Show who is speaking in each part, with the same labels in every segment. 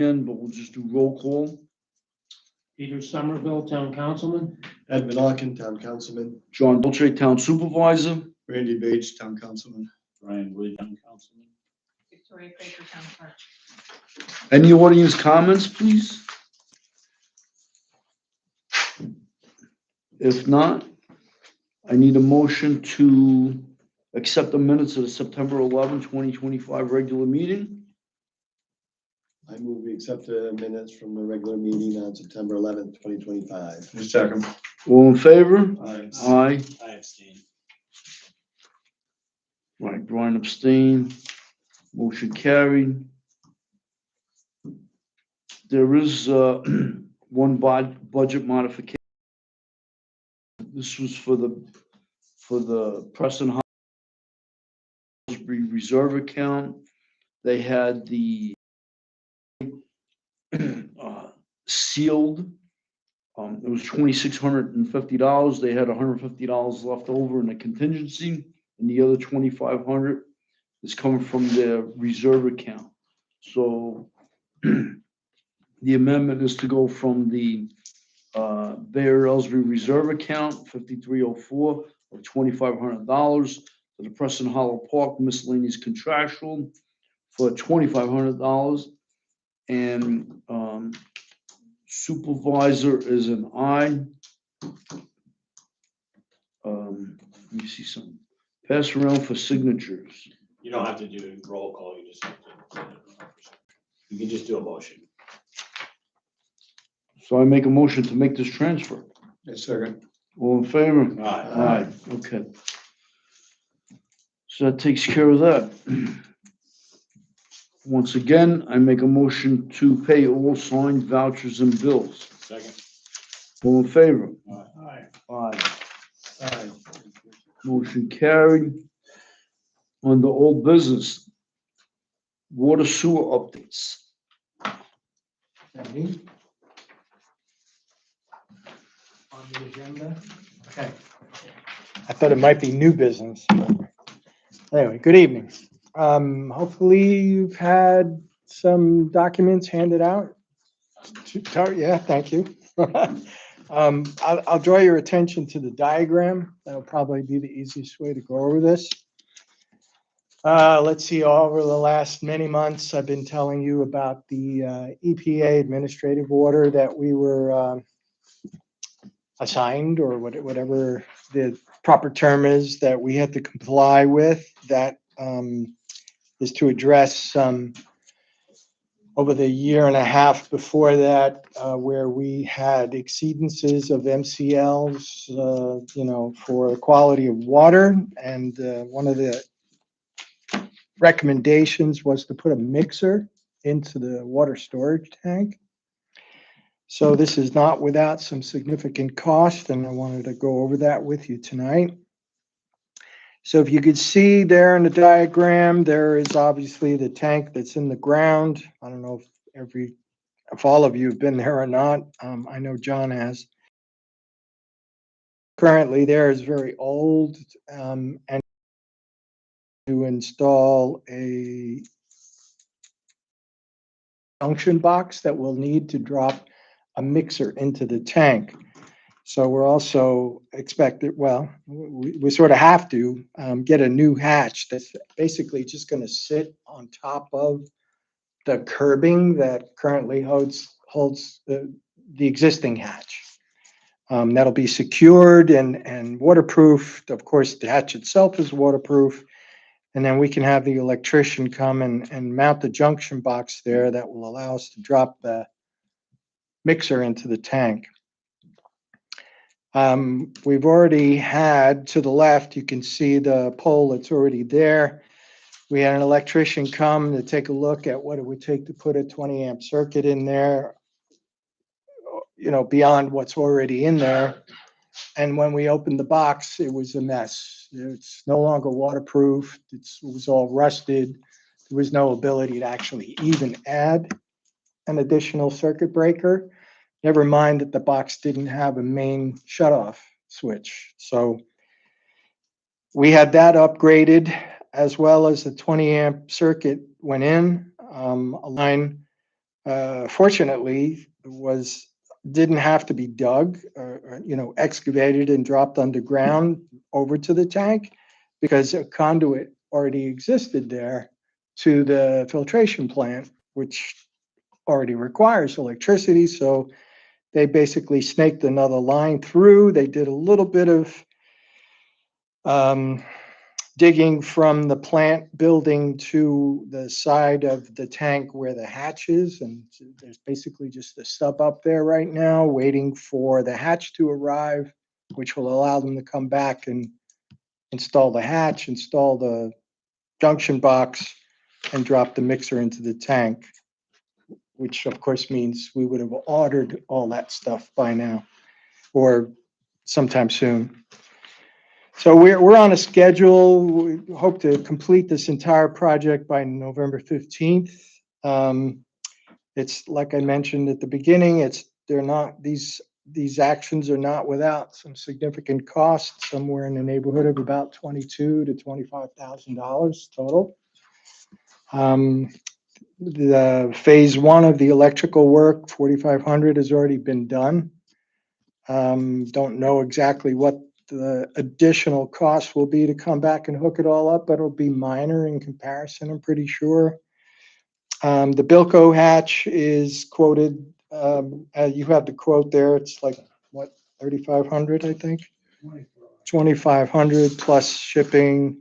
Speaker 1: but we'll just do roll call.
Speaker 2: Peter Somerville, Town Councilman.
Speaker 3: Ed Vanauken, Town Councilman.
Speaker 1: John Dolce, Town Supervisor.
Speaker 3: Randy Bates, Town Councilman.
Speaker 2: Brian Wood, Town Councilman.
Speaker 4: Victoria Craig, Town Clerk.
Speaker 1: Any audience comments, please? If not, I need a motion to accept the minutes of the September 11, 2025 regular meeting.
Speaker 3: I move we accept the minutes from the regular meeting on September 11th, 2025.
Speaker 5: Second.
Speaker 1: All in favor?
Speaker 3: Aye.
Speaker 1: Aye.
Speaker 2: I abstain.
Speaker 1: Right, Brian abstained. Motion carried. There is one budget modification. This was for the Preston Salisbury Reserve account. They had the sealed. It was $2,650. They had $150 left over in the contingency, and the other $2,500 is coming from their reserve account. So the amendment is to go from the Bayer Ellsbury Reserve account, 5304 of $2,500, to the Preston Hollow Park miscellaneous contractual for $2,500, and supervisor is an I. Let me see something. Pass around for signatures.
Speaker 2: You don't have to do a roll call, you just have to. You can just do a motion.
Speaker 1: So I make a motion to make this transfer.
Speaker 3: Second.
Speaker 1: All in favor?
Speaker 2: Aye.
Speaker 1: Aye, okay. So that takes care of that. Once again, I make a motion to pay all signed vouchers and bills.
Speaker 2: Second.
Speaker 1: All in favor?
Speaker 2: Aye.
Speaker 1: Aye.
Speaker 3: Aye.
Speaker 1: Motion carried. On the old business, water sewer updates.
Speaker 6: Sandy? On the agenda? Okay. I thought it might be new business. Anyway, good evening. Hopefully you've had some documents handed out. Yeah, thank you. I'll draw your attention to the diagram. That'll probably be the easiest way to go over this. Let's see, over the last many months, I've been telling you about the EPA administrative order that we were assigned, or whatever the proper term is, that we had to comply with. That is to address some, over the year and a half before that, where we had exceedances of MCLs, for quality of water. And one of the recommendations was to put a mixer into the water storage tank. So this is not without some significant cost, and I wanted to go over that with you tonight. So if you could see there in the diagram, there is obviously the tank that's in the ground. I don't know if all of you have been there or not. I know John has. Currently, there is very old, and to install a junction box that will need to drop a mixer into the tank. So we're also expected, we sort of have to get a new hatch that's basically just going to sit on top of the curbing that currently holds the existing hatch. That'll be secured and waterproofed. Of course, the hatch itself is waterproof. And then we can have the electrician come and mount the junction box there that will allow us to drop the mixer into the tank. We've already had, to the left, you can see the pole that's already there. We had an electrician come to take a look at what it would take to put a 20 amp circuit in there, beyond what's already in there. And when we opened the box, it was a mess. It's no longer waterproof. It was all rusted. There was no ability to actually even add an additional circuit breaker. Never mind that the box didn't have a main shutoff switch. So we had that upgraded, as well as the 20 amp circuit went in, a line fortunately didn't have to be dug or excavated and dropped underground over to the tank because a conduit already existed there to the filtration plant, which already requires electricity. So they basically snaked another line through. They did a little bit of digging from the plant building to the side of the tank where the hatch is. And there's basically just a stub up there right now, waiting for the hatch to arrive, which will allow them to come back and install the hatch, install the junction box, and drop the mixer into the tank, which of course means we would have ordered all that stuff by now or sometime soon. So we're on a schedule. We hope to complete this entire project by November 15th. It's like I mentioned at the beginning, these actions are not without some significant costs, somewhere in the neighborhood of about $22,000 to $25,000 total. The phase one of the electrical work, 4,500, has already been done. Don't know exactly what the additional cost will be to come back and hook it all up, but it'll be minor in comparison, I'm pretty sure. The Bilco hatch is quoted, you have the quote there, it's like, what, 3,500, I think? 2,500 plus shipping.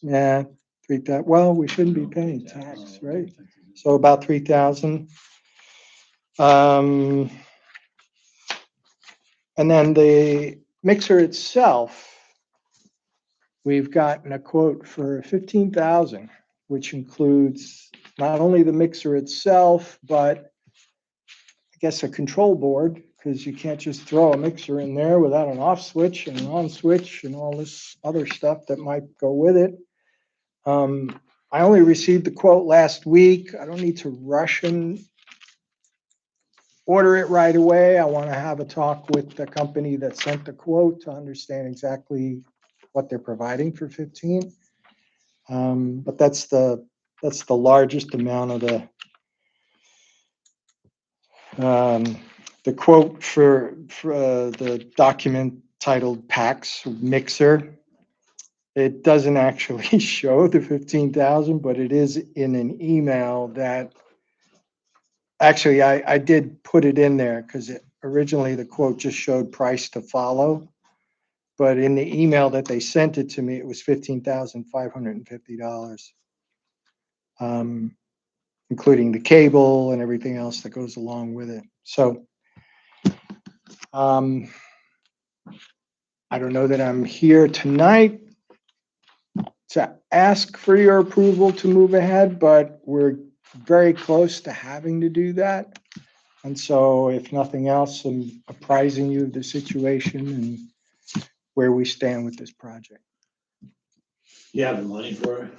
Speaker 6: Yeah, 3,000. Well, we shouldn't be paying tax, right? So about 3,000. And then the mixer itself, we've gotten a quote for 15,000, which includes not only the mixer itself, but I guess a control board, because you can't just throw a mixer in there without an off switch and an on switch and all this other stuff that might go with it. I only received the quote last week. I don't need to rush and order it right away. I want to have a talk with the company that sent the quote to understand exactly what they're providing for 15. But that's the largest amount of the quote for the document titled PAX Mixer. It doesn't actually show the 15,000, but it is in an email that actually I did put it in there because originally the quote just showed price to follow. But in the email that they sent it to me, it was $15,550, including the cable and everything else that goes along with it. So I don't know that I'm here tonight to ask for your approval to move ahead, but we're very close to having to do that. And so if nothing else, I'm apprising you of the situation and where we stand with this project.
Speaker 2: You have the money for it?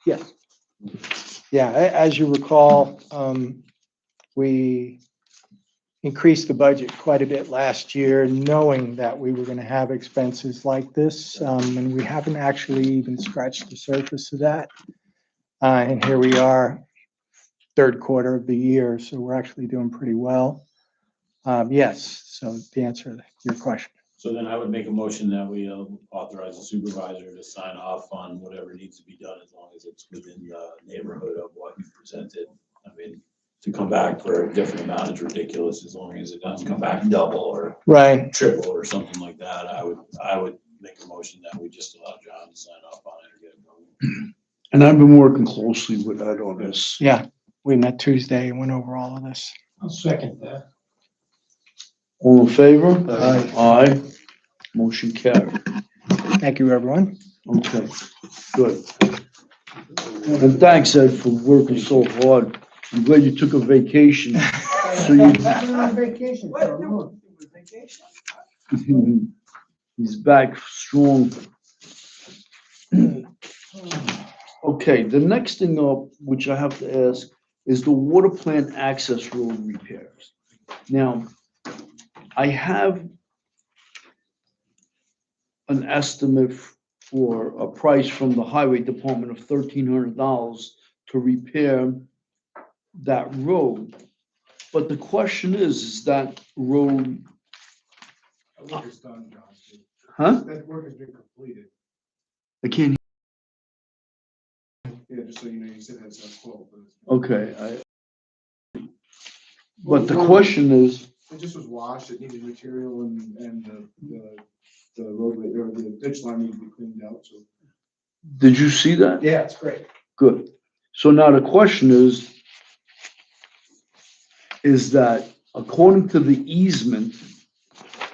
Speaker 6: Yes. Yeah, as you recall, we increased the budget quite a bit last year, knowing that we were going to have expenses like this. And we haven't actually even scratched the surface of that. And here we are, third quarter of the year. So we're actually doing pretty well. Yes. So the answer to your question.
Speaker 2: So then I would make a motion that we authorize the supervisor to sign off on whatever needs to be done as long as it's within the neighborhood of what you presented. I mean, to come back for a different amount is ridiculous as long as it doesn't come back double or
Speaker 6: Right.
Speaker 2: triple or something like that. I would make a motion that we just allow John to sign off on it or get it going.
Speaker 1: And I've been working closely with Ed on this.
Speaker 6: Yeah. We met Tuesday and went over all of this.
Speaker 5: I'll second that.
Speaker 1: All in favor?
Speaker 3: Aye.
Speaker 1: Aye. Motion carried.
Speaker 6: Thank you, everyone.
Speaker 1: Okay, good. And thanks, Ed, for working so hard. I'm glad you took a vacation. So you,
Speaker 5: On vacation.
Speaker 1: he's back strong. Okay, the next thing up, which I have to ask, is the water plant access road repairs. Now, I have an estimate for a price from the highway department of $1,300 to repair that road. But the question is that road,
Speaker 5: That work is done, John.
Speaker 1: huh?
Speaker 5: That work has been completed.
Speaker 1: I can't,
Speaker 5: Yeah, just so you know, you said that's a quote, but
Speaker 1: okay, but the question is,
Speaker 5: it just was washed, it needed material and the roadway, or the ditch line needed to be cleaned out, so.
Speaker 1: did you see that?
Speaker 5: Yeah, it's great.
Speaker 1: Good. So now the question is that according to the easement,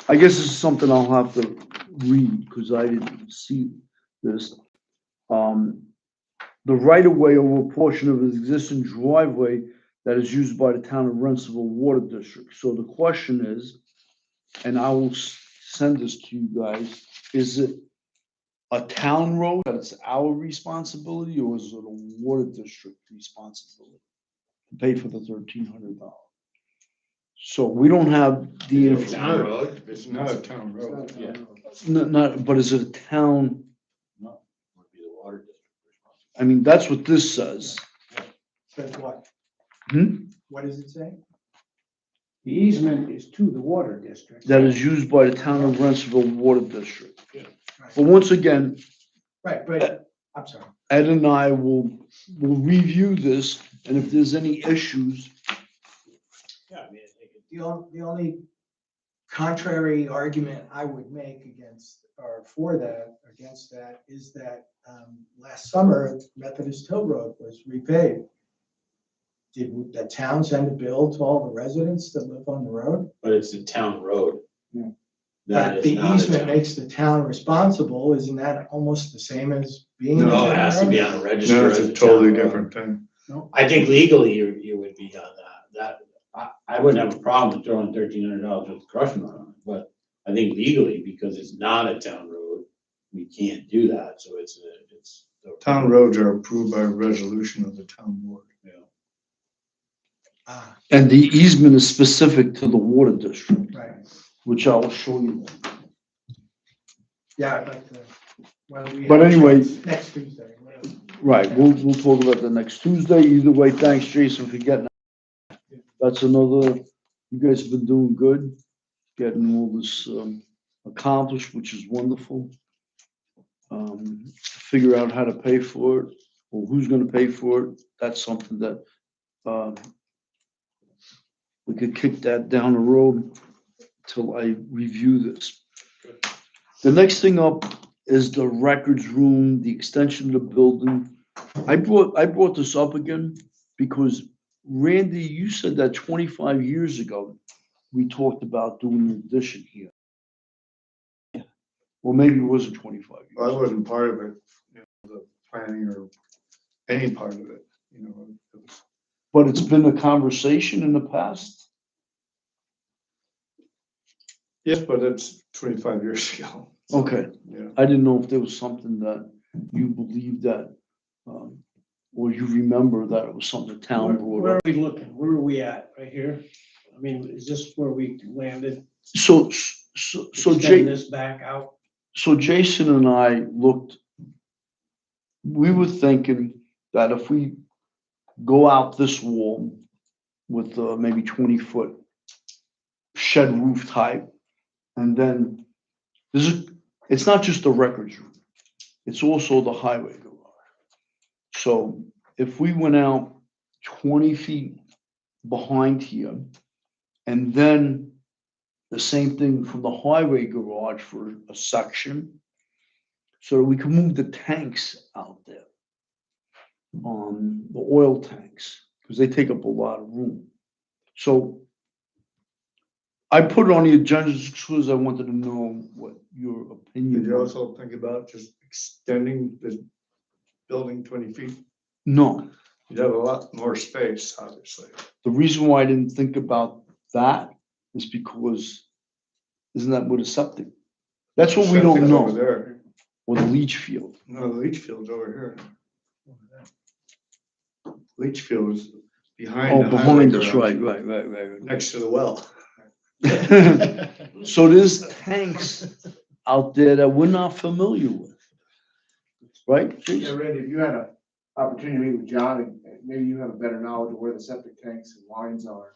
Speaker 1: I guess this is something I'll have to read because I didn't see this. The right of way over a portion of an existing driveway that is used by the town of Rensselaer Water District. So the question is, and I will send this to you guys, is it a town road that it's our responsibility, or is it a water district responsibility to pay for the $1,300? So we don't have the,
Speaker 3: It's not a town road.
Speaker 2: Yeah.
Speaker 1: not, but is it a town?
Speaker 2: No, would be the water district responsible.
Speaker 1: I mean, that's what this says.
Speaker 5: Says what?
Speaker 1: Hmm?
Speaker 5: What does it say?
Speaker 7: The easement is to the water district.
Speaker 1: That is used by the town of Rensselaer Water District.
Speaker 5: Right.
Speaker 1: But once again,
Speaker 5: Right, but, I'm sorry.
Speaker 1: Ed and I will review this, and if there's any issues,
Speaker 2: Yeah, I mean, I think
Speaker 6: The only contrary argument I would make against, or for that, against that, is that last summer Methodist Hill Road was repaved. Did the town send a bill to all the residents that live on the road?
Speaker 2: but it's a town road.
Speaker 5: Yeah.
Speaker 2: That
Speaker 6: But
Speaker 2: is
Speaker 6: the
Speaker 2: not a
Speaker 6: easement
Speaker 2: town.
Speaker 6: makes the town responsible, isn't that almost the same as being? a
Speaker 2: No,
Speaker 6: town
Speaker 2: it has to be
Speaker 6: road?
Speaker 2: on the register.
Speaker 3: No,
Speaker 2: as
Speaker 3: it's a
Speaker 2: town
Speaker 3: totally
Speaker 2: road.
Speaker 3: different thing.
Speaker 2: I think legally you would be on that. I wouldn't have a problem with throwing $1,300 with crushing on it, but I think legally, because it's not a town road, we can't do that, so it's.
Speaker 3: Town roads are approved by resolution of the town board.
Speaker 2: Yeah.
Speaker 6: Ah,
Speaker 1: and the easement is specific to the water district,
Speaker 6: right,
Speaker 1: which I will show you.
Speaker 6: yeah, I'd like to. when we
Speaker 1: But
Speaker 6: have a
Speaker 1: anyway-
Speaker 6: chance, Next Tuesday, whatever.
Speaker 1: Right, we'll talk about that next Tuesday. Either way, thanks, Jason, for getting that. That's another, you guys have been doing good, getting all this accomplished, which is wonderful. Figure out how to pay for it, or who's gonna pay for it. That's something that we could kick that down the road till I review this. The next thing up is the records room, the extension of the building. I brought this up again because Randy, you said that 25 years ago, we talked about doing an addition here. Well, maybe it wasn't 25
Speaker 3: Well, I
Speaker 1: years.
Speaker 3: wasn't part of it, the planning or any part of it, it was.
Speaker 1: But it's been a conversation in the past.
Speaker 3: Yes, but it's 25 years ago.
Speaker 1: Okay,
Speaker 3: Yeah.
Speaker 1: I didn't know if there was something that you believed that, or you remember that it was something the town
Speaker 7: Where
Speaker 1: brought
Speaker 7: are
Speaker 1: up.
Speaker 7: we looking? Where are we at? Right here? I mean, is this where we landed?
Speaker 1: So
Speaker 7: Extend
Speaker 1: Jay,
Speaker 7: this back out?
Speaker 1: so Jason and I looked, we were thinking that if we go out this wall with maybe 20-foot shed roof type, and then it's not just the records room, it's also the highway garage. So if we went out 20 feet behind here, and then the same thing from the highway garage for a section, so that we can move the tanks out there. The oil tanks, because they take up a lot of room. So I put it on the agenda just because I wanted to know what your opinion
Speaker 3: Did you
Speaker 1: was.
Speaker 3: also think about just extending this building 20 feet?
Speaker 1: No,
Speaker 3: You'd have a lot more space, obviously.
Speaker 1: the reason why I didn't think about that is because isn't that what a septic? That's what we don't
Speaker 3: Septic's over
Speaker 1: know,
Speaker 3: there.
Speaker 1: or the leach field.
Speaker 3: No, the leach field's over here. Leach field is behind.
Speaker 1: Oh,
Speaker 3: the highway
Speaker 1: behind us,
Speaker 3: garage,
Speaker 1: right.
Speaker 3: Next to the well.
Speaker 1: So there's tanks out there that we're not familiar with. Right?
Speaker 5: Yeah,
Speaker 1: Jason?
Speaker 5: Randy, if you had an opportunity to meet with John maybe you have a better knowledge of where the septic tanks and lines are.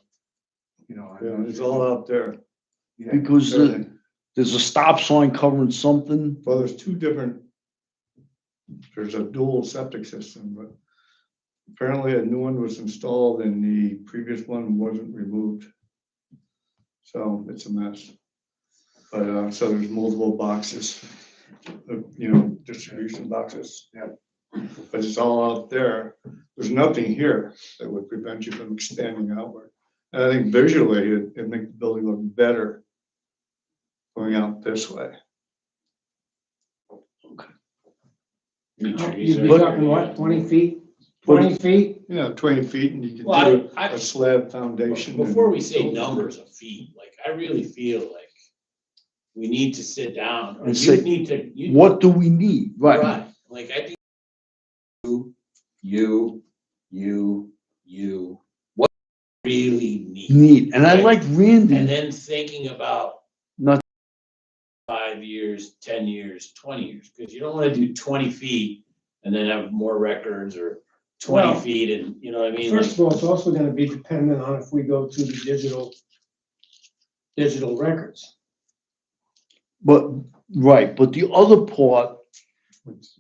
Speaker 5: You know. I'm
Speaker 3: Yeah,
Speaker 5: not
Speaker 3: it's
Speaker 5: sure.
Speaker 3: all out there.
Speaker 5: Yeah.
Speaker 1: Because there's a stop sign covering something.
Speaker 3: Well, there's two different, there's a dual septic system, but apparently a new one was installed and the previous one wasn't removed. So it's a mess. But, so there's multiple boxes, distribution boxes.
Speaker 5: Yeah.
Speaker 3: But it's all out there. There's nothing here that would prevent you from expanding outward. And I think visually, it'd make the building look better going out this way.
Speaker 7: You'd be talking what, 20 feet? 20 feet?
Speaker 3: 20 feet and you
Speaker 2: Well,
Speaker 3: can do
Speaker 2: I-
Speaker 3: a slab foundation.
Speaker 2: Before
Speaker 3: and-
Speaker 2: we say numbers of feet, like, I really feel like we need to sit down, or
Speaker 1: And
Speaker 2: you
Speaker 1: say,
Speaker 2: need to. you-
Speaker 1: What do we need? Right.
Speaker 2: Like, I think you, what really need?
Speaker 1: And I like
Speaker 2: And
Speaker 1: Randy,
Speaker 2: then thinking about
Speaker 1: not,
Speaker 2: 5 years, 10 years, 20 years, because you don't want to do 20 feet and then have more records, or 20
Speaker 7: Well,
Speaker 2: feet and, you know what I mean?
Speaker 7: First of all, it's also gonna be dependent on if we go to the digital records.
Speaker 1: but, right, but the other part,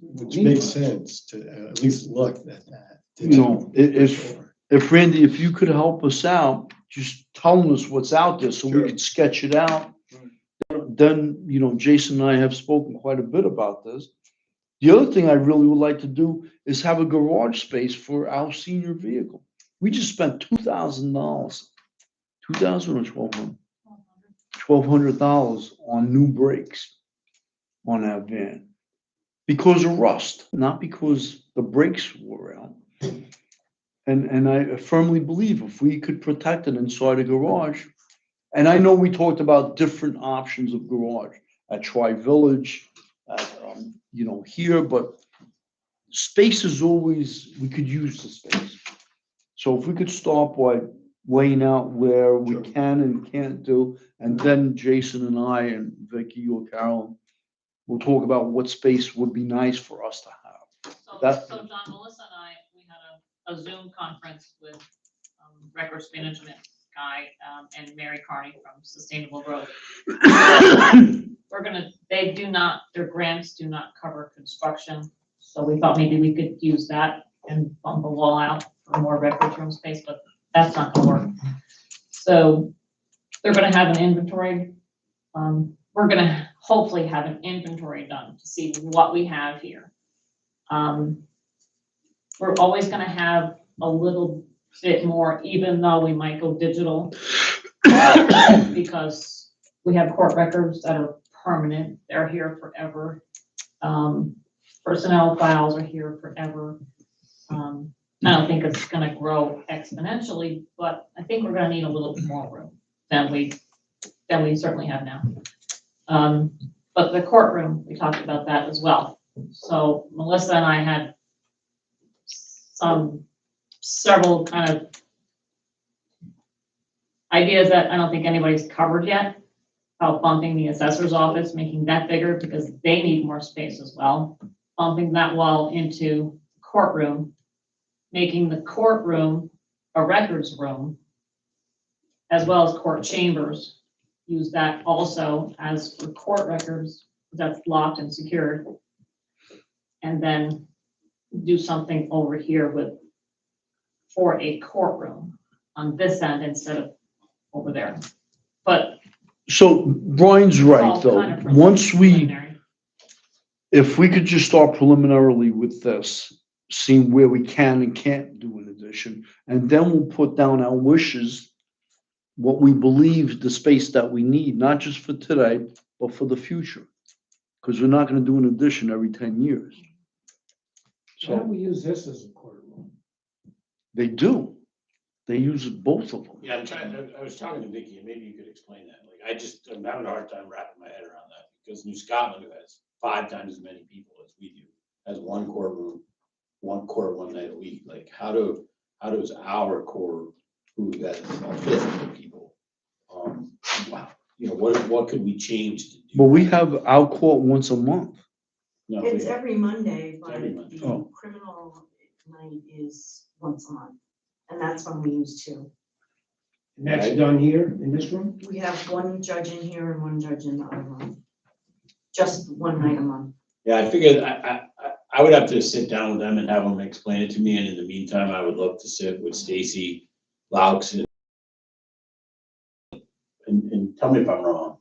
Speaker 3: Which makes sense to at least look at that.
Speaker 1: You know, if Randy, if you could help us out, just telling us what's out there so we
Speaker 3: Sure.
Speaker 1: could sketch it out. Then, Jason and I have spoken quite a bit about this. The other thing I really would like to do is have a garage space for our senior vehicle. We just spent $2,000, 2,000 or 1,200, $1,200 on new brakes on that van. Because of rust, not because the brakes wore out. And I firmly believe if we could protect it inside a garage, and I know we talked about different options of garage at Tri-Village, here, but space is always, we could use the space. So if we could start by laying out where we
Speaker 3: Sure.
Speaker 1: can and can't do, and then Jason and I and Vicky or Carolyn we'll talk about what space would be nice for us to have. That-
Speaker 4: So John, Melissa and I, we had a Zoom conference with records management guy and Mary Carney from Sustainable Growth. Their grants do not cover construction, so we thought maybe we could use that and bump a wall out for more records room space, but that's not gonna work. So they're gonna have an inventory. We're gonna hopefully have an inventory done to see what we have here. We're always gonna have a little bit more, even though we might go digital. Because we have court records that are permanent, they're here forever. Personnel files are here forever. I don't think it's gonna grow exponentially, but I think we're gonna need a little more room than we certainly have now. But the courtroom, we talked about that as well. So Melissa and I had several kind of ideas that I don't think anybody's covered yet. About bumping the assessor's office, making that bigger because they need more space as well. Bumping that wall into courtroom, making the courtroom a records room, as well as court chambers. Use that also as for court records, that's locked and secured. And then do something over here for a courtroom on this end instead of over there. But
Speaker 1: So Brian's
Speaker 4: it's
Speaker 1: right,
Speaker 4: all
Speaker 1: though.
Speaker 4: kind of
Speaker 1: Once we,
Speaker 4: preliminary.
Speaker 1: if we could just start preliminarily with this, seeing where we can and can't do an addition, and then we'll put down our wishes, what we believe the space that we need, not just for today, but for the future. Because we're not gonna do an addition every 10 years.
Speaker 7: Why don't
Speaker 1: So
Speaker 7: we use this as a courtroom?
Speaker 1: they do. They use both of them.
Speaker 2: Yeah, I was talking to Vicky, and maybe you could explain that. Like, I'm having a hard time wrapping my head around that, because New Scotland, who has 5 times as many people as we do, has one courtroom, one court 1 night a week. Like, how does our court, who has a fifth of the people, what could we change to do?
Speaker 1: But we have our court once a month.
Speaker 2: No,
Speaker 8: It's
Speaker 2: we-
Speaker 8: every Monday, but
Speaker 2: Every Monday.
Speaker 8: the
Speaker 1: Oh.
Speaker 8: criminal night is once a month. And that's when we use two.
Speaker 7: And that's done here in this room?
Speaker 8: We have one judge in here and one judge in the other room. Just one night a month.
Speaker 2: Yeah, I figured I would have to sit down with them and have them explain it to me, and in the meantime, I would love to sit with Stacy Laux and tell me if I'm wrong.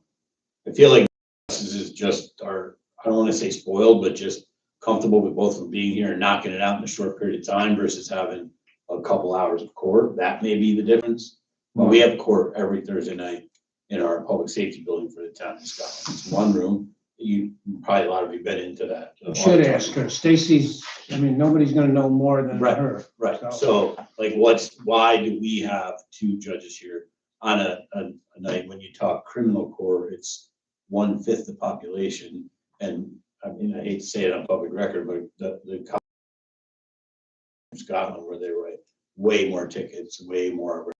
Speaker 2: I feel like this is just our, I don't wanna say spoiled, but just comfortable with both of them being here and knocking it out in a short period of time versus having a couple hours of court. That may be the difference. But we have court every Thursday night in our public safety building for the town of Scotland. It's one room. You probably, a lot of you been into that.
Speaker 7: You should ask her. Stacy's, I mean, nobody's gonna know more than
Speaker 2: Right.
Speaker 7: her.
Speaker 2: Right,
Speaker 7: So-
Speaker 2: so like why do we have two judges here on a night when you talk criminal court, it's 1/5 the population. And I mean, I hate to say it on public record, but the Scotland where they write way more tickets, way more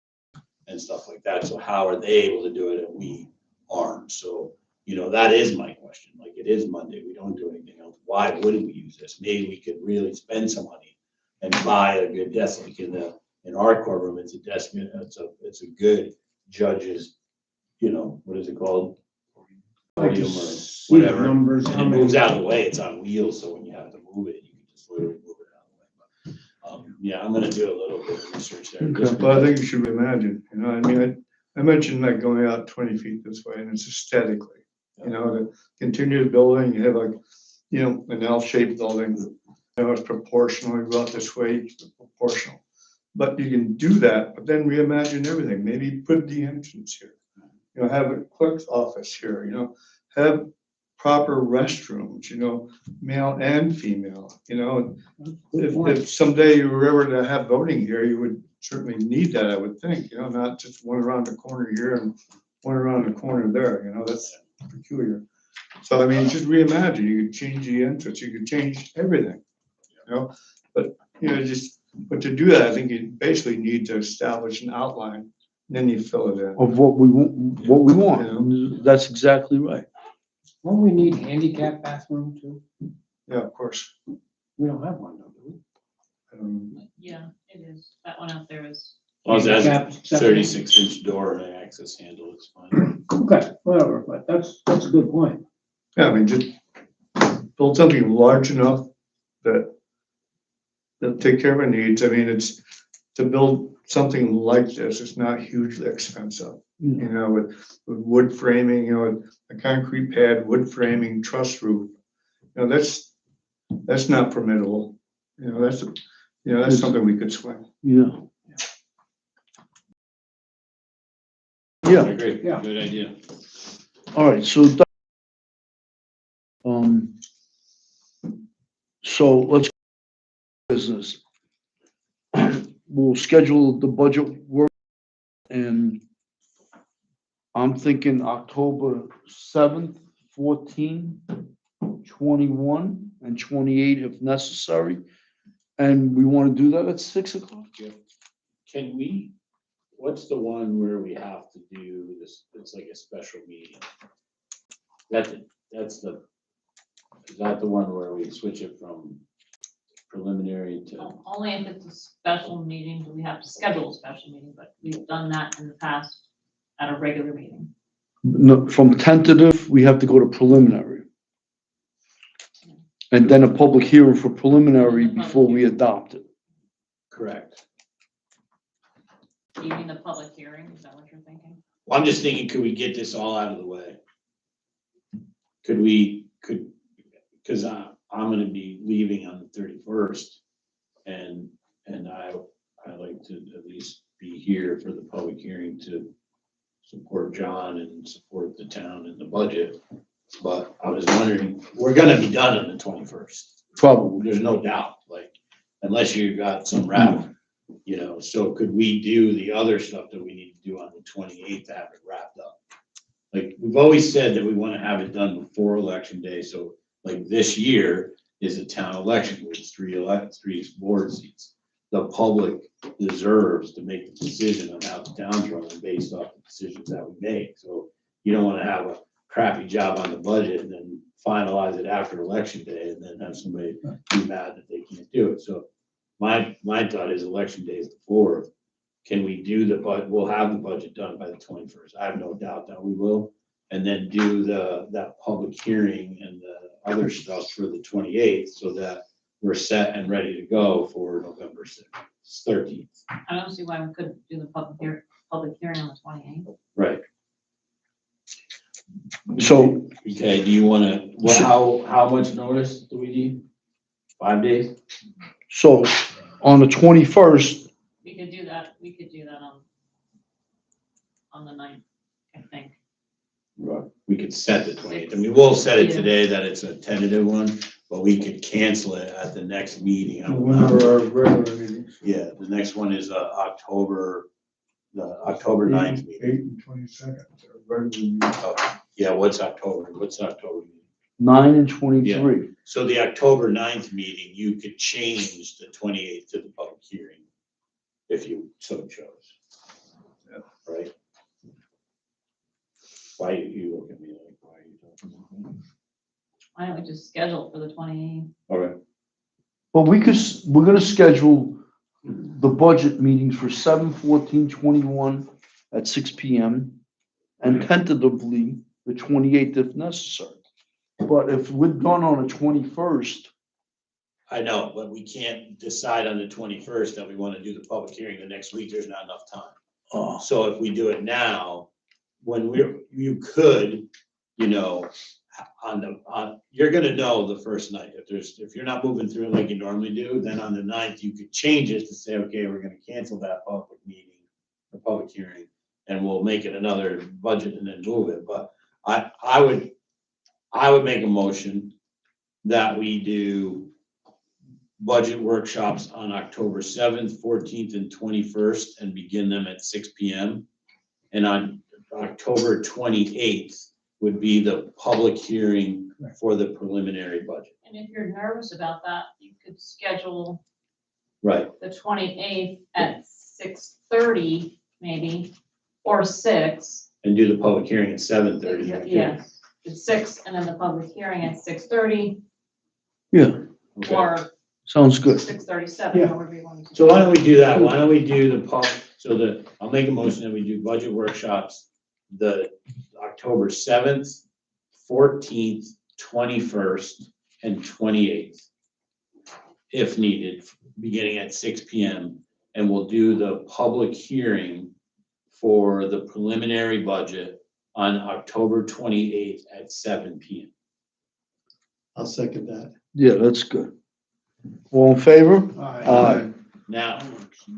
Speaker 2: and stuff like that. So how are they able to do it and we aren't? So, you know, that is my question. Like, it is Monday, we don't do anything else. Why wouldn't we use this? Maybe we could really spend some money and buy a good desk. Like in our courtroom, it's a desk, it's a good judge's, you know, what is it called?
Speaker 7: Like
Speaker 2: Podium
Speaker 7: to
Speaker 2: or
Speaker 7: see the
Speaker 2: whatever.
Speaker 7: numbers,
Speaker 2: And
Speaker 7: how
Speaker 2: it
Speaker 7: many-
Speaker 2: moves out of the way, it's on wheels, so when you have to move it, you can just literally move it out of the way. But, yeah, I'm gonna do a little bit of research there. just
Speaker 3: But I
Speaker 2: because-
Speaker 3: think you should imagine, you know, I mean, I mentioned like going out 20 feet this way and it's aesthetically, you know, the continued building, you have like, you know, an L-shaped building. You know, it's proportional, you go out this way, it's proportional. But you can do that, but then reimagine everything, maybe put the entrance here. You know, have a clerk's office here, you know, have proper restrooms, you know, male and female, you know. If someday you were ever to have voting here, you would certainly need that, I would think, you know, not just one around the corner here and one around the corner there, you know, that's peculiar. So I mean, just reimagine, you could change the entrance, you could change everything, you know, but, you know, but to do that, I think you basically need to establish an outline, and then you fill it in.
Speaker 1: Of what we want. That's exactly right.
Speaker 7: Won't we need handicap bathroom too?
Speaker 3: Yeah, of course.
Speaker 7: We don't have one, though, do
Speaker 4: Yeah, it is. That one out there is.
Speaker 2: As long as it has
Speaker 7: Handicap
Speaker 2: a
Speaker 7: accessible?
Speaker 2: 36-inch door and an access handle, it's fine.
Speaker 7: we? Okay, whatever, but that's a good point.
Speaker 3: Yeah, I mean, just build something large enough that they'll take care of our needs. I mean, it's, to build something like this, it's not hugely expensive. You know, with wood framing, you know, a concrete pad, wood framing, truss roof. You know, that's not formidable. You know, that's something we could swing.
Speaker 1: Yeah.
Speaker 2: I
Speaker 1: Yeah,
Speaker 2: agree,
Speaker 7: Yeah.
Speaker 2: good idea.
Speaker 1: all right, so so let's business. We'll schedule the budget work and I'm thinking October 7th, 14, 21, and 28 if necessary. And we want to do that at 6 o'clock?
Speaker 2: Can we, what's the one where we have to do this, it's like a special meeting? Is that the one where we switch it from preliminary to,
Speaker 4: Only if it's a special meeting, do we have to schedule a special meeting, but we've done that in the past at a regular meeting.
Speaker 1: No, from tentative, we have to go to preliminary. And then a public hearing for preliminary before we adopt it.
Speaker 2: correct?
Speaker 4: Do you mean the public hearing? Is that what you're thinking?
Speaker 2: Well, I'm just thinking, could we get this all out of the way? Because I'm gonna be leaving on the 31st. And I like to at least be here for the public hearing to support John and support the town and the budget. But I was wondering, we're gonna be done on the 21st.
Speaker 1: Probably.
Speaker 2: There's no doubt, like, unless you got some wrap, you know, so could we do the other stuff that we need to do on the 28th to have it wrapped up? Like, we've always said that we want to have it done before election day, so like this year is a town election with three board seats. The public deserves to make the decision on how the town's running based off the decisions that we make, so you don't want to have a crappy job on the budget and then finalize it after election day and then have somebody be mad that they can't do it, so my thought is election day is the 4th. Can we do we'll have the budget done by the 21st. I have no doubt that we will. And then do that public hearing and the other stuff for the 28th so that we're set and ready to go for November 13th.
Speaker 4: I don't see why we couldn't do the public hearing on the 28th.
Speaker 2: Right.
Speaker 1: So,
Speaker 2: Okay, do you wanna, how much notice do we need? 5 days?
Speaker 1: so on the 21st,
Speaker 4: We could do that on the 9th, I think.
Speaker 2: Right. We could set the 28th. I mean, we'll set it
Speaker 4: Yeah.
Speaker 2: today that it's a tentative one, but we could cancel it at the next meeting.
Speaker 3: One of our regular meetings.
Speaker 2: Yeah, the next one is October 9th meeting.
Speaker 3: 8 and 22nd, regular meeting.
Speaker 2: Oh, yeah, what's October meeting?
Speaker 1: 9 and 23.
Speaker 2: So the October 9th meeting, you could change the 28th to the public hearing if you so chose.
Speaker 3: Yeah.
Speaker 2: Right? Why you look at me like, why are you talking about
Speaker 4: Why don't we just schedule for the 28th?
Speaker 2: that? Okay.
Speaker 1: Well, we're gonna schedule the budget meetings for 7/14/21 at 6 PM and tentatively the 28th if necessary. But if we're done on the 21st,
Speaker 2: I know, but we can't decide on the 21st that we want to do the public hearing the next week. There's not enough time. So if we do it now, you could, you're gonna know the first night. If you're not moving through it like you normally do, then on the 9th, you could change it to say, okay, we're gonna cancel that public meeting, the public hearing, and we'll make it another budget and then move it. But I would make a motion that we do budget workshops on October 7th, 14th, and 21st, and begin them at 6 PM. And on October 28th would be the public hearing for the preliminary budget.
Speaker 4: And if you're nervous about that, you could schedule
Speaker 2: Right.
Speaker 4: the 28th at 6:30 maybe, or 6.
Speaker 2: And do the public hearing at 7:30.
Speaker 4: Yes, it's 6 and then the public hearing at 6:30
Speaker 1: yeah,
Speaker 2: Okay.
Speaker 4: or
Speaker 1: sounds good.
Speaker 4: 6:37,
Speaker 7: Yeah.
Speaker 4: however you want to.
Speaker 2: So why don't we do that? Why don't we do I'll make a motion that we do budget workshops the October 7th, 14th, 21st, and 28th. If needed, beginning at 6 PM. And we'll do the public hearing for the preliminary budget on October 28th at 7 PM.
Speaker 7: I'll second that.
Speaker 1: Yeah, that's good. All in favor?
Speaker 3: Aye.
Speaker 2: Now,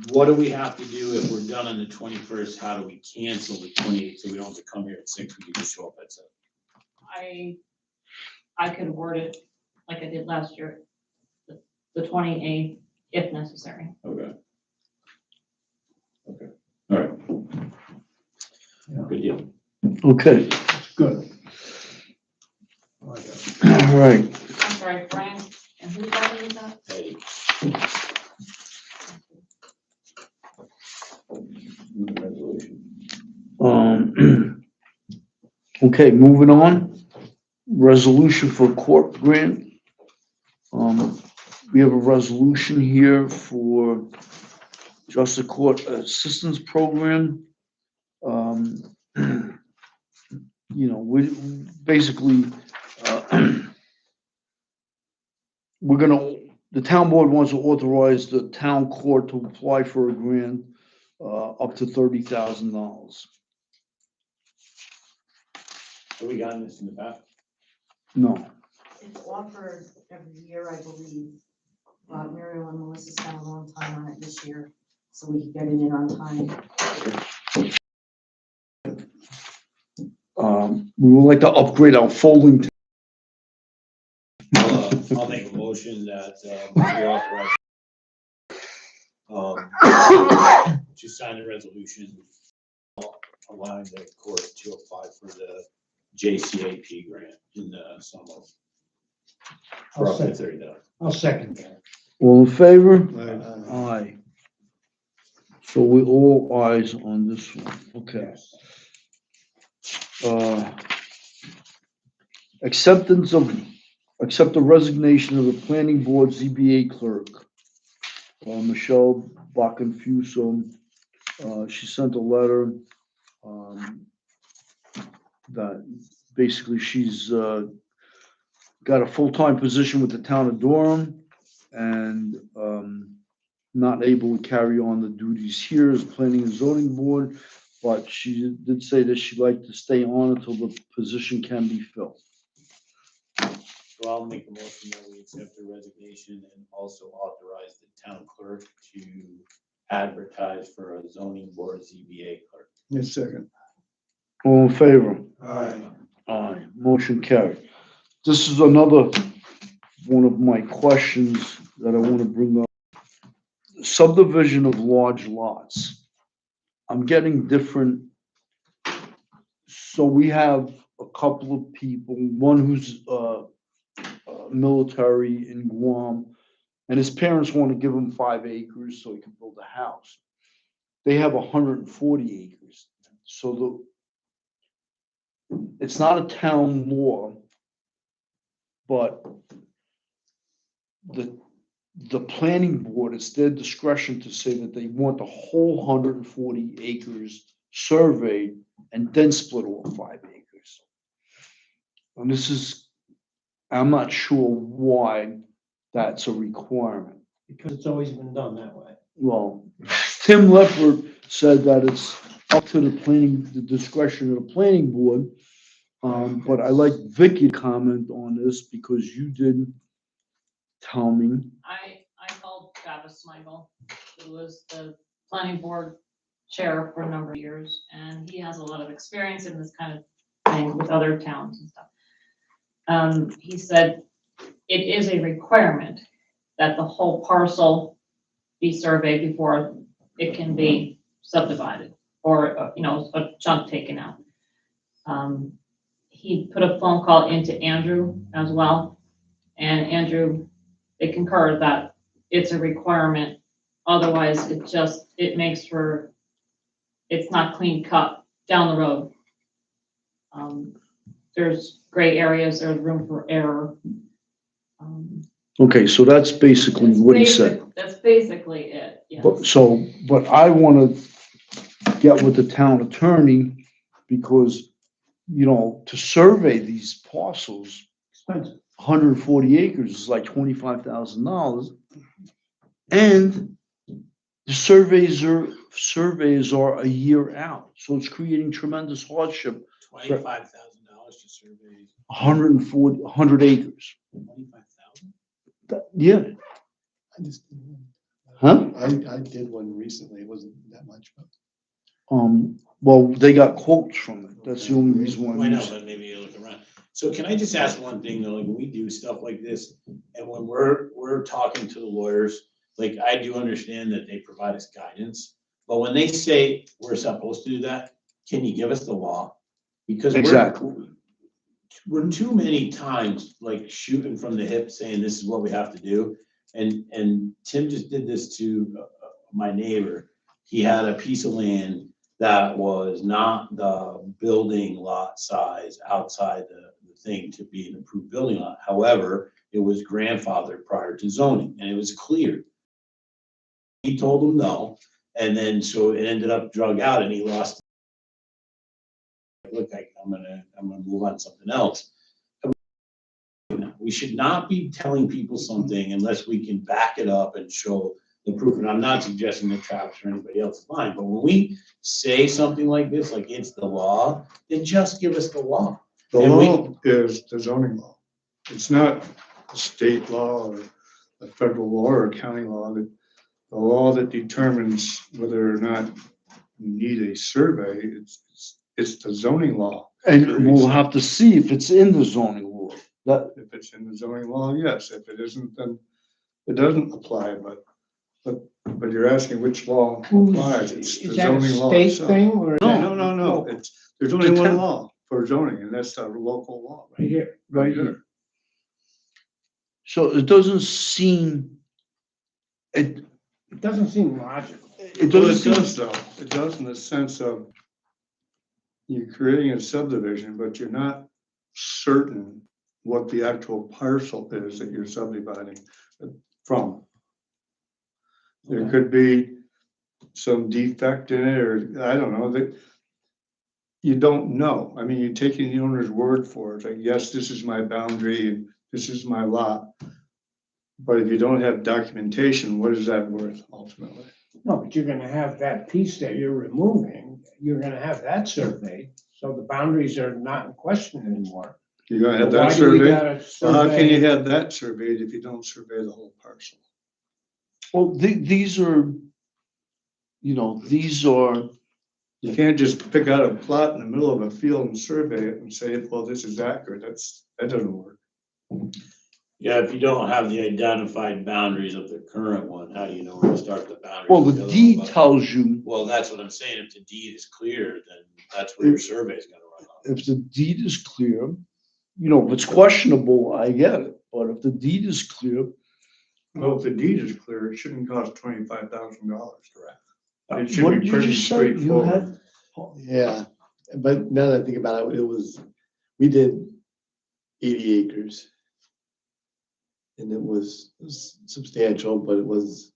Speaker 2: what do we have to do if we're done on the 21st? How do we cancel the 28th so we don't have to come here at 6? We can just show up at 7.
Speaker 4: I could word it like I did last year, the 28th, if necessary.
Speaker 2: Okay. Okay, all right. Good deal.
Speaker 1: Okay,
Speaker 3: Good.
Speaker 1: all right.
Speaker 4: I'm sorry, Brian, and who's writing that?
Speaker 2: Eddie.
Speaker 1: Okay, moving on. Resolution for court grant. We have a resolution here for Justice Court Assistance Program. We basically, the town board wants to authorize the town court to apply for a grant up to $30,000.
Speaker 2: Have we gotten this in the past?
Speaker 1: No,
Speaker 8: It's offered every year, I believe. Muriel and Melissa spent a long time on it this year, so we could get it in on time.
Speaker 1: we would like to upgrade our folding.
Speaker 2: I'll make a motion that we authorize to sign the resolution allowing the court to apply for the JCAP grant in the sum of
Speaker 7: I'll
Speaker 2: roughly
Speaker 7: second.
Speaker 2: $30,000.
Speaker 7: I'll second that.
Speaker 1: All in favor?
Speaker 3: Aye.
Speaker 1: Aye. So we all ayes on this one, okay. Accept the resignation of the planning board ZBA clerk. Michelle Bacconfuso, she sent a letter, that basically she's, got a full-time position with the town of Durham and, not able to carry on the duties here as planning and zoning board, but she did say that she'd like to stay on until the position can be filled.
Speaker 2: So I'll make a motion that we accept the resignation and also authorize the town clerk to advertise for a zoning board ZBA clerk.
Speaker 3: Yes, second.
Speaker 1: All in favor?
Speaker 3: Aye.
Speaker 1: Aye, motion carried. This is another one of my questions that I want to bring up. Subdivision of large lots. I'm getting different. So we have a couple of people, one who's military in Guam, and his parents want to give him 5 acres so he can build a house. They have 140 acres. So it's not a town law, but the planning board, it's their discretion to say that they want the whole 140 acres surveyed and then split off 5 acres. And this is, I'm not sure why that's a requirement.
Speaker 7: Because it's always been done that way.
Speaker 1: Well, Tim Leppert said that it's up to the discretion of the planning board. But I like Vicky to comment on this because you did tell me.
Speaker 4: I called Travis Smigel, who was the planning board chair for a number of years, and he has a lot of experience in this kind of thing with other towns and stuff. He said it is a requirement that the whole parcel be surveyed before it can be subdivided or, a chunk taken out. He put a phone call into Andrew as well, and Andrew, they concur that it's a requirement. Otherwise, it makes for, it's not clean cut down the road. There's gray areas, there's room for error.
Speaker 1: Okay, so that's basically what he said.
Speaker 4: That's basically it, yes.
Speaker 1: But I want to get with the town attorney because, to survey these parcels,
Speaker 7: Expensive.
Speaker 1: 140 acres is like $25,000. And the surveys are a year out, so it's creating tremendous hardship.
Speaker 2: $25,000 to survey
Speaker 1: 100 acres.
Speaker 2: 25,000?
Speaker 1: Yeah,
Speaker 9: I just,
Speaker 1: huh?
Speaker 9: I did one recently, it wasn't that much, but
Speaker 1: Well, they got quotes from it. That's the only reason why.
Speaker 2: I know, but maybe you look around. So can I just ask one thing though, like when we do stuff like this and when we're talking to the lawyers, like I do understand that they provide us guidance, but when they say we're supposed to do that, can you give us the law? Because
Speaker 1: Exactly.
Speaker 2: we're too many times like shooting from the hip saying this is what we have to do. And Tim just did this to my neighbor. He had a piece of land that was not the building lot size outside the thing to be an approved building lot. However, it was grandfathered prior to zoning and it was clear. He told him no, and then so it ended up drug out and he lost. Look, I'm gonna move on to something else. We should not be telling people something unless we can back it up and show the proof. And I'm not suggesting that Travis or anybody else is lying, but when we say something like this, like it's the law, then just give us the law.
Speaker 3: The
Speaker 2: And we-
Speaker 3: law is the zoning law. It's not a state law or a federal law or a county law. The law that determines whether or not you need a survey, it's the zoning law.
Speaker 1: And we'll have to see if it's in the zoning law.
Speaker 3: If it's in the zoning law, yes. If it isn't, then it doesn't apply, but you're asking which law applies. It's the
Speaker 7: Is that a
Speaker 3: zoning law
Speaker 7: state
Speaker 3: itself.
Speaker 7: thing or? is that
Speaker 3: No. There's only one law for zoning, and that's the local law.
Speaker 7: Right here.
Speaker 3: Right here.
Speaker 1: So it doesn't seem, it
Speaker 7: It doesn't seem logical.
Speaker 1: it
Speaker 3: Well,
Speaker 1: doesn't
Speaker 3: it
Speaker 1: seem,
Speaker 3: does though. It does in the sense of you're creating a subdivision, but you're not certain what the actual parcel is that you're subdividing from. There could be some defect in it, or I don't know, that you don't know. I mean, you're taking the owner's word for it. It's like, yes, this is my boundary and this is my lot. But if you don't have documentation, what is that worth ultimately?
Speaker 7: No, but you're gonna have that piece that you're removing, you're gonna have that surveyed, so the boundaries are not in question anymore.
Speaker 3: You're gonna have
Speaker 7: Why
Speaker 3: that
Speaker 7: do we
Speaker 3: surveyed?
Speaker 7: gotta
Speaker 3: Well, how can you
Speaker 7: survey-
Speaker 3: have that surveyed if you don't survey the whole parcel?
Speaker 1: Well, these are, these are,
Speaker 3: You can't just pick out a plot in the middle of a field and survey it and say, well, this is accurate. That doesn't work.
Speaker 2: Yeah, if you don't have the identified boundaries of the current one, how do you know where to start the boundaries?
Speaker 1: well,
Speaker 2: of
Speaker 1: the
Speaker 2: other
Speaker 1: deed
Speaker 2: one?
Speaker 1: tells you,
Speaker 2: Well, that's what I'm saying. If the deed is clear, then that's where your survey is gonna run off.
Speaker 1: if the deed is clear, if it's questionable, I get it, but if the deed is clear,
Speaker 3: Well, if the deed is clear, it shouldn't cost $25,000.
Speaker 2: Correct.
Speaker 3: It
Speaker 1: what
Speaker 3: should
Speaker 1: did
Speaker 3: be
Speaker 1: you
Speaker 3: pretty
Speaker 1: just say? You
Speaker 3: straightforward.
Speaker 1: had,
Speaker 9: Yeah, but now that I think about it, we did 80 acres. And it was substantial, but wasn't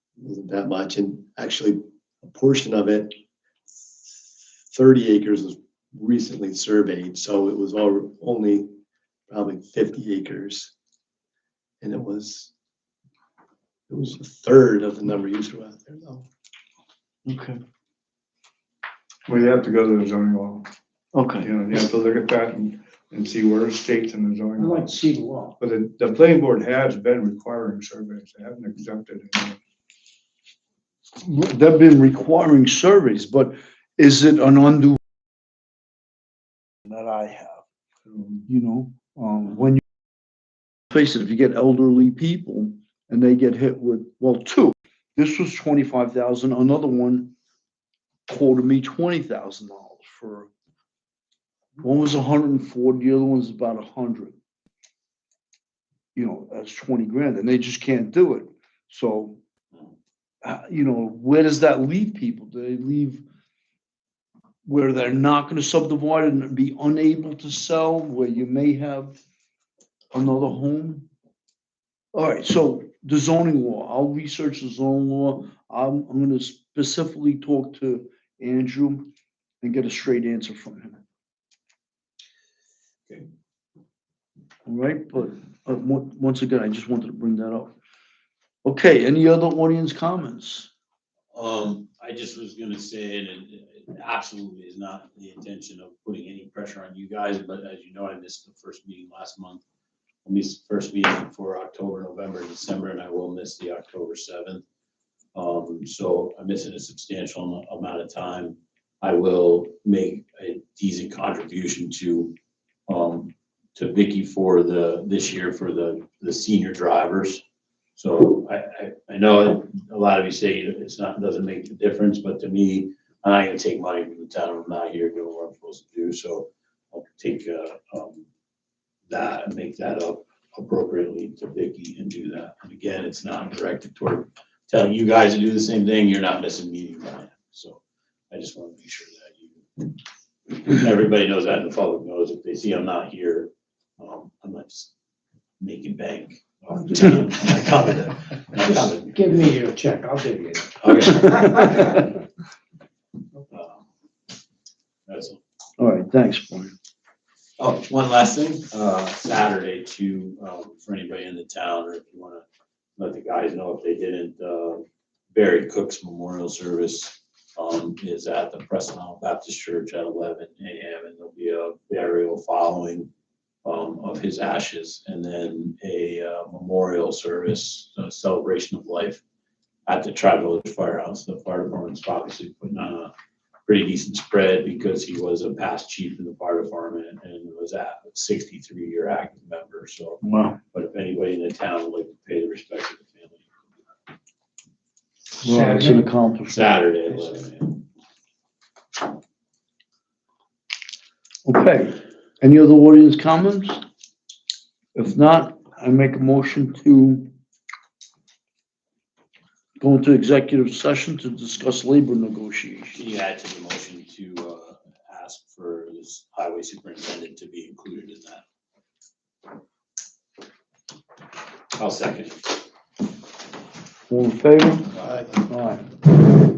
Speaker 9: that much. And actually, a portion of it, 30 acres was recently surveyed, so it was only probably 50 acres. And it was a third of the number you threw out there, though.
Speaker 1: okay,
Speaker 3: We have to go to the zoning law.
Speaker 1: okay.
Speaker 3: You have to look at that and see where it states in the
Speaker 7: I'd
Speaker 3: zoning
Speaker 7: like
Speaker 3: law.
Speaker 7: to see the law.
Speaker 3: But the planning board has been requiring surveys. They haven't exempted it.
Speaker 1: They've been requiring surveys, but is it an undue that I have? When you face it, if you get elderly people and they get hit with, well, two, this was 25,000, another one quoted me $20,000 for, one was 140, the other one's about 100. That's 20 grand, and they just can't do it. So, where does that leave people? Do they leave where they're not gonna subdivide and be unable to sell, where you may have another home? All right, so the zoning law, I'll research the zoning law. I'm gonna specifically talk to Andrew and get a straight answer from him.
Speaker 2: Okay.
Speaker 1: All right, but once again, I just wanted to bring that up. Okay, any other audience comments?
Speaker 2: I just was gonna say, and it absolutely is not the intention of putting any pressure on you guys, but as you know, I missed the first meeting last month. I missed the first meeting for October, November, December, and I will miss the October 7th. So I'm missing a substantial amount of time. I will make a decent contribution to Vicky for this year for the senior drivers. So I know a lot of you say doesn't make the difference, but to me, I'm not gonna take money from the town. I'm not here doing what I'm supposed to do, so I'll take that and make that up appropriately to Vicky and do that. And again, it's not directed toward telling you guys to do the same thing. You're not missing meetings on it. So I just want to make sure that everybody knows that, and the public knows if they see I'm not here, I'm not just making bank. I'm not coming.
Speaker 7: Just give me your check, I'll give you it.
Speaker 2: Okay. That's all.
Speaker 1: All right, thanks, Brian.
Speaker 2: Oh, one last thing, Saturday too, for anybody in the town, or if you wanna let the guys know if they didn't, Barry Cook's memorial service, is at the Preston Isle Baptist Church at 11 a.m. and there'll be a burial following, of his ashes, and then a memorial service, a celebration of life at the Tri-Village Firehouse. The fire department's obviously putting on a pretty decent spread because he was a past chief in the fire department and was a 63-year active member. So,
Speaker 1: Wow.
Speaker 2: but if anybody in the town would like to pay the respect to the family.
Speaker 1: Well, it's an accomplishment.
Speaker 2: Saturday, at 11 a.m.
Speaker 1: Okay, any other audience comments? If not, I make a motion to go into executive session to discuss labor negotiations.
Speaker 2: Can you add to the motion to ask for this highway superintendent to be included in that? I'll second it.
Speaker 1: All in favor?
Speaker 9: Aye.
Speaker 1: Aye.